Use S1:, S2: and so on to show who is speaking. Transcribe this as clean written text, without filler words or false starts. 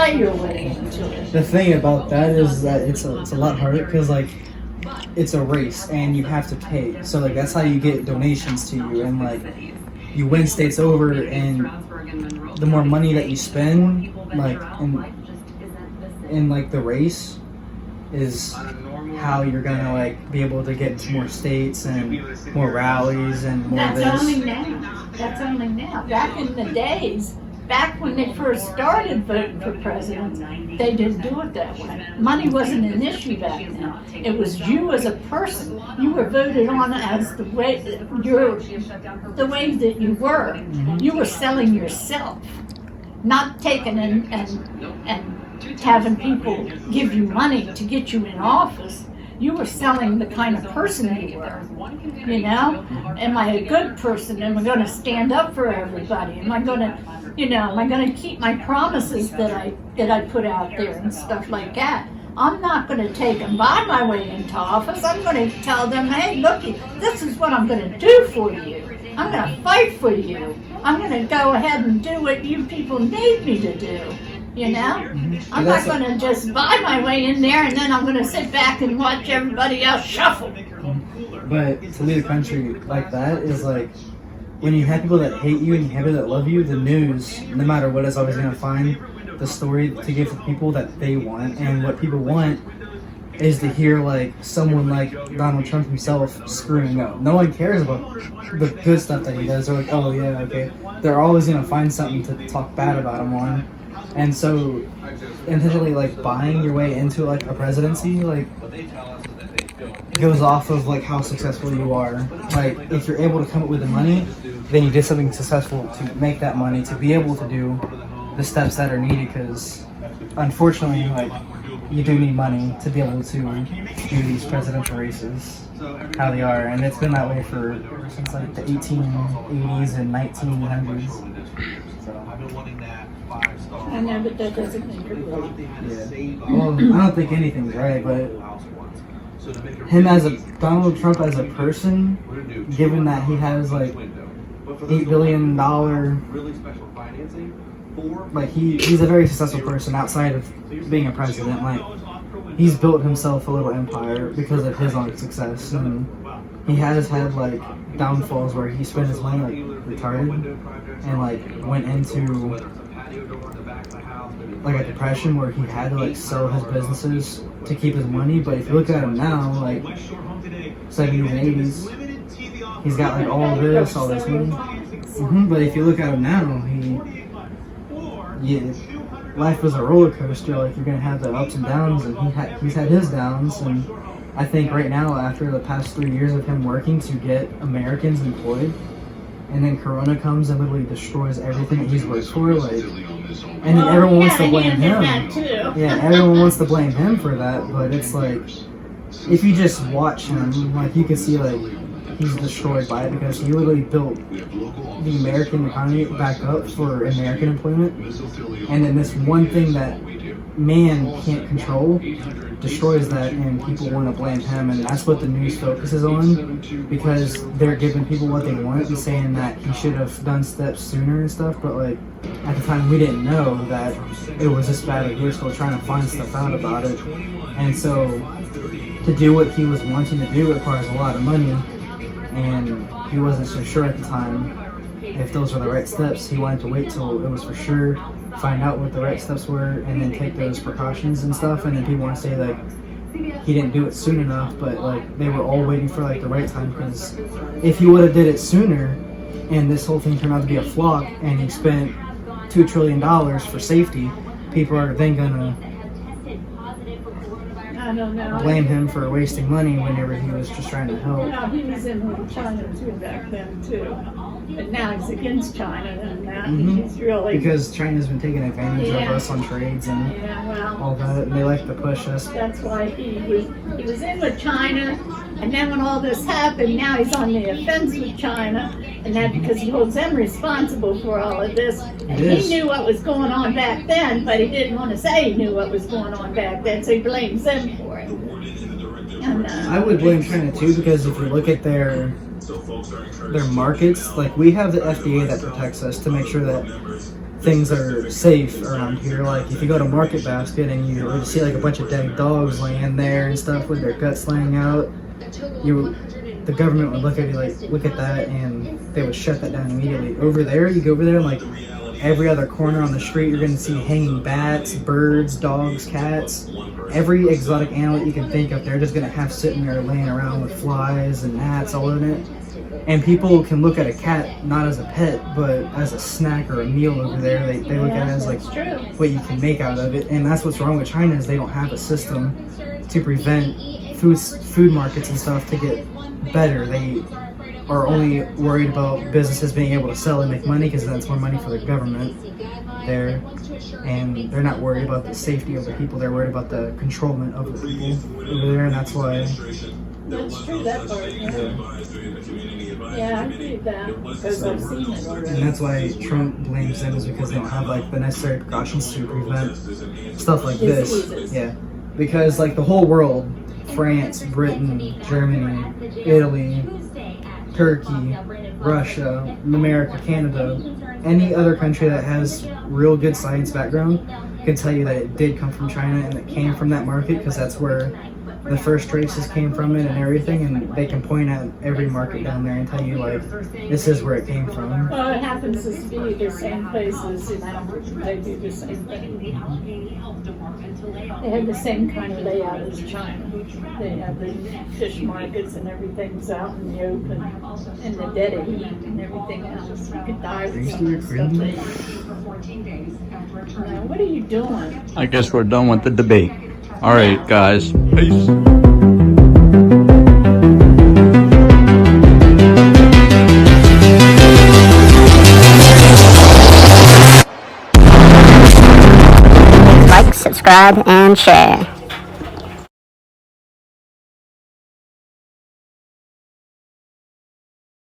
S1: play your way into it.
S2: The thing about that is that it's a lot harder because like it's a race and you have to pay. So like that's how you get donations to you, and like you win states over, and the more money that you spend like in like the race is how you're gonna like be able to get into more states and more rallies and more
S1: That's
S2: this.
S1: only now. That's only now. Back in the days, back when they first started voting for president, they didn't do it that way. Money wasn't an issue back then. It was you as a person. You were voted on as the way the way that you were.
S2: Mm-hmm.
S1: You were selling yourself, not taking and having people give you money to get you in office. You were selling the kind of person you were, you know? Am I a good person? Am I going to stand up for everybody? Am I going to, am I going to keep my promises that I put out there and stuff like that? I'm not going to take and buy my way into office. I'm going to tell them, hey, looky, this is what I'm going to do for you. I'm going to fight for you. I'm going to go ahead and do what you people need me to do. You know? I'm not going to just buy my way in there and then I'm going to sit back and watch everybody else shuffle.
S2: But to lead a country like that is like, when you have people that hate you and you have people that love you, the news, no matter what, is always going to find the story to give the people that they want. And what people want is to hear like someone like Donald Trump himself screwing up. No one cares about the good stuff that he does. They're like, oh yeah, okay. They're always going to find something to talk bad about him on. And so, intentionally, like, buying your way into, like, a presidency, like, goes off of, like, how successful you are. Like, if you're able to come up with the money, then you did something successful to make that money, to be able to do the steps that are needed, because, unfortunately, like, you do need money to be able to do these presidential races, how they are. And it's been that way since, like, the 1880s and 1900s. So...
S1: I know, but that doesn't make it right.
S2: Yeah. Well, I don't think anything's right, but Donald Trump as a person, given that he has like $8 billion, like he's a very successful person outside of being a president. Like he's built himself a little empire because of his own success, and he has had like downfalls where he spent his money like retarded and like went into like a depression where he had to like sell his businesses to keep his money. But if you look at him now, like 70s and 80s, he's got like all this money. But if you look at him now, life was a roller coaster. Like you're gonna have the ups and downs, and he's had his downs. And I think right now, after the past 3 years of him working to get Americans employed, and then Corona comes and literally destroys everything that he's worked for, like, and then everyone wants to blame him. Yeah, everyone wants to blame him for that, but it's like, if you just watch him, like, you can see, like, he's destroyed by it because he literally built the American economy back up for American employment, and then this one thing that man can't control destroys that, and people want to blame him, and that's what the news focuses on, because they're giving people what they want and saying that he should have done steps sooner and stuff. But like at the time we didn't know that it was this bad. Like, we were still trying to find stuff out about it, and so to do what he was wanting to do requires a lot of money, and he wasn't so sure at the time if those were the right steps. He wanted to wait till it was for sure, find out what the right steps were, and then take those precautions and stuff. And then people want to say like he didn't do it soon enough, but like they were all waiting for like the right time, because if he would have did it sooner and this whole thing turned out to be a flop and he spent $2 trillion for safety, people are then gonna
S1: I don't know.
S2: blame him for wasting money whenever he was just trying to help.
S1: No, he was in with China too back then too. But now he's against China and that. He's really...
S2: Because China's been taking advantage of us on trades and all that, and they like to push us.
S1: That's why he was in with China, and then when all this happened, now he's on the offense with China, and that because he holds them responsible for all of this. And he knew what was going on back then, but he didn't want to say he knew what was going on back then, so he blames them for it. And,
S2: I would blame China too, because if you look at their markets, like we have the FDA that protects us to make sure that things are safe around here. Like if you go to Market Basket and you see like a bunch of dead dogs laying there and stuff with their guts laying out, the government would look at you like, look at that, and they would shut that down immediately. Over there, you go over there, and like every other corner on the street, you're gonna see hanging bats, birds, dogs, cats, every exotic animal you can think of. They're just gonna have sitting there laying around with flies and gnats all in it. And people can look at a cat not as a pet, but as a snack or a meal over there. They look at it as like what you can make out of it. And that's what's wrong with China, is they don't have a system to prevent food markets and stuff to get better. They are only worried about businesses being able to sell and make money, because that's more money for the government there. And they're not worried about the safety of the people. They're worried about the controlment of the people over there, and that's why.
S1: That's true, that part, yeah, I agree with that, because I've seen it already.
S2: And that's why Trump blames them, is because they don't have like the necessary precautions to prevent stuff like this. Yeah, because like the whole world, France, Britain, Germany, Italy, Turkey, Russia, America, Canada, any other country that has real good science background can tell you that it did come from China, and it came from that market, because that's where the first traces came from it and everything, and they can point at every market down there and tell you like, this is where it came from.
S1: Well, it happens to be the same places in Africa. They do the same thing. They have the same kind of layout as China. They have the fish markets and everything's out in the open, and the dead heat and everything else. You could die with some of the stuff they eat. Now, what are you doing?
S3: I guess we're done with the debate. All right, guys. Peace.
S4: Like, subscribe, and share.